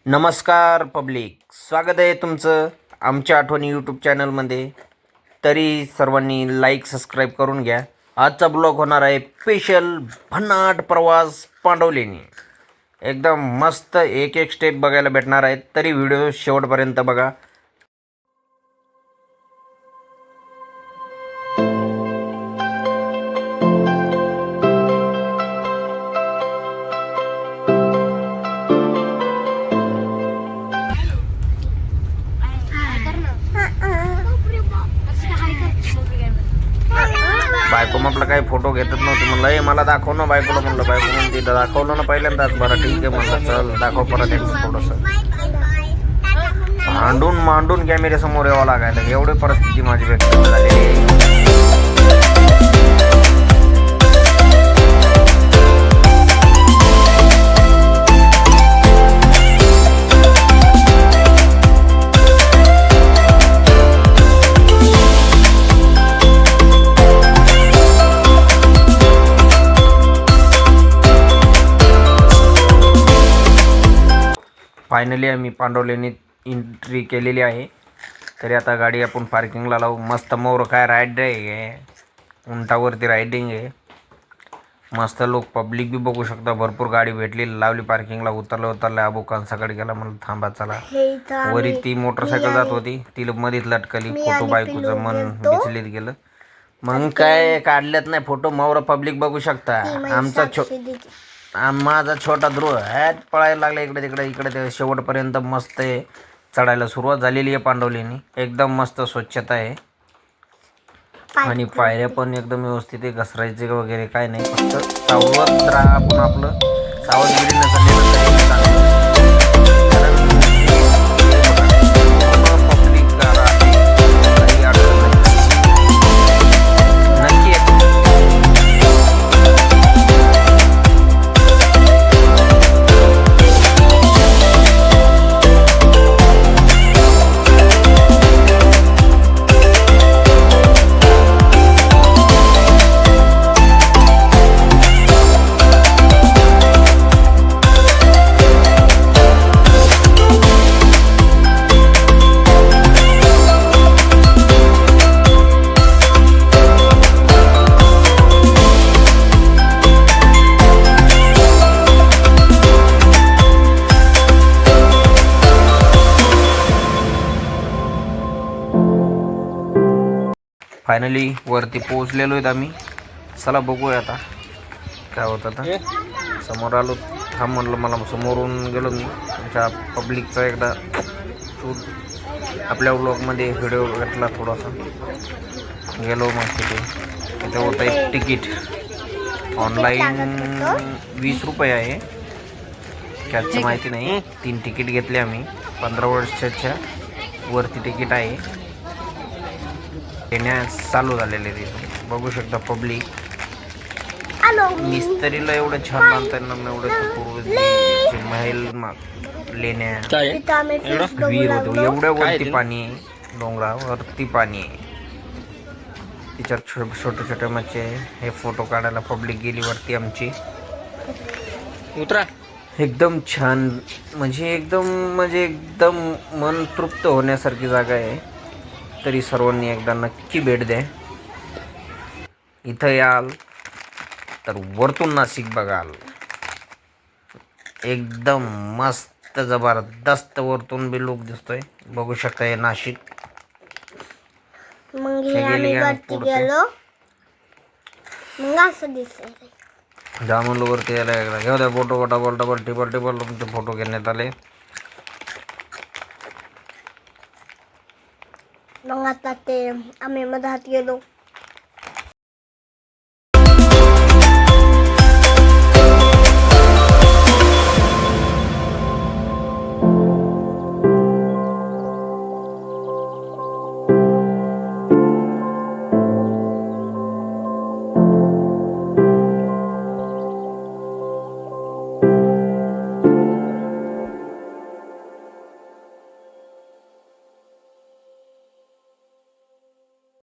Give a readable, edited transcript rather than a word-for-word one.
नमस्कार पब्लिक, स्वागत आहे तुमचं आमच्या आठवणी यूट्यूब चॅनलमध्ये. तरी सर्वांनी लाईक सबस्क्राईब करून घ्या. आजचा ब्लॉग होणार आहे स्पेशल भन्नाट प्रवास पांडवलेनी. एकदम मस्त एक एक स्टेप बघायला भेटणार आहेत. तरी व्हिडिओ शेवटपर्यंत बघा. बायको म्हटलं काही फोटो घेतच नव्हती. म्हणलं हे मला दाखव ना बायकोला. म्हणलं बायको म्हणते दाखवलं ना पहिल्यांदाच. बरं ठीक आहे म्हणलं, चल दाखव परत एक थोडंसं. भांडून मांडून कॅमेऱ्यासमोर यावं लागायला. एवढी परिस्थिती माझी व्यक्त झाली. फायनली आम्ही पांडवलेनी एंट्री केलेली आहे. तरी आता गाडी आपण पार्किंगला लावू. मस्त मोर काय राईड आहे, उंटावरती रायडिंग आहे. मस्त लोक पब्लिक बी बघू शकता. भरपूर गाडी भेटली, लावली पार्किंगला. उतरलं अबोकांसाकडे गेला. म्हणून थांबा चला. वरी ती मोटरसायकल जात होती, तिला मध्येच लटकली. फोटो बायकोचं मन विचलित गेलं. मग काय काढलेत नाही फोटो. मोर पब्लिक बघू शकता. माझा छोटा ध्रुव ह्यात पळायला लागला इकडे तिकडे इकडे ते. शेवटपर्यंत मस्त आहे. चढायला सुरुवात झालेली आहे पांडवलेनी. एकदम मस्त स्वच्छता आहे आणि पायऱ्या पण एकदम व्यवस्थित आहे. घसरायचे वगैरे काय नाही. फक्त सावध राहा आपण. आपलं सावधगिरी नसलेलं फायनली वरती पोहोचलेलो आहेत आम्ही. चला बघूया आता काय होतं. आता समोर आलो. थांब म्हणलं, मला समोरून गेलो मी. तुमच्या पब्लिकचा एकदा शूट आपल्या व्लॉगमध्ये व्हिडिओ घेतला थोडासा. गेलो मग तिथे होतं एक तिकीट. ऑनलाईन 20 रुपये आहे. कॅशचं माहिती नाही. 3 तिकीट घेतले आम्ही. 15 वर्षाच्या वरती तिकीट आहे. येण्यास चालू झालेले तिथे बघू शकता पब्लिक. मिस्त्रीला एवढं छान बांधताना एवढं पूर्वी महल लेण्या विहीर होते. एवढ्या वरती पाणी आहे. डोंगरावरती पाणी आहे. तिच्यात छोटे छोटे मच्छी आहे. हे फोटो काढायला पब्लिक गेली वरती आमची. उतरा. एकदम छान म्हणजे एकदम मन तृप्त होण्यासारखी जागा आहे. तरी सर्वांनी एकदा नक्की भेट द्या. इथं याल तर वरतून नाशिक बघाल. एकदम मस्त जबरदस्त वरतून बी लुक दिसतोय. बघू शकता हे नाशिक. जामून वरती यायला एकदा घेऊ द्या फोटो. डबल तुमचे फोटो घेण्यात आले. मग आता ते आम्ही मधात गेलो.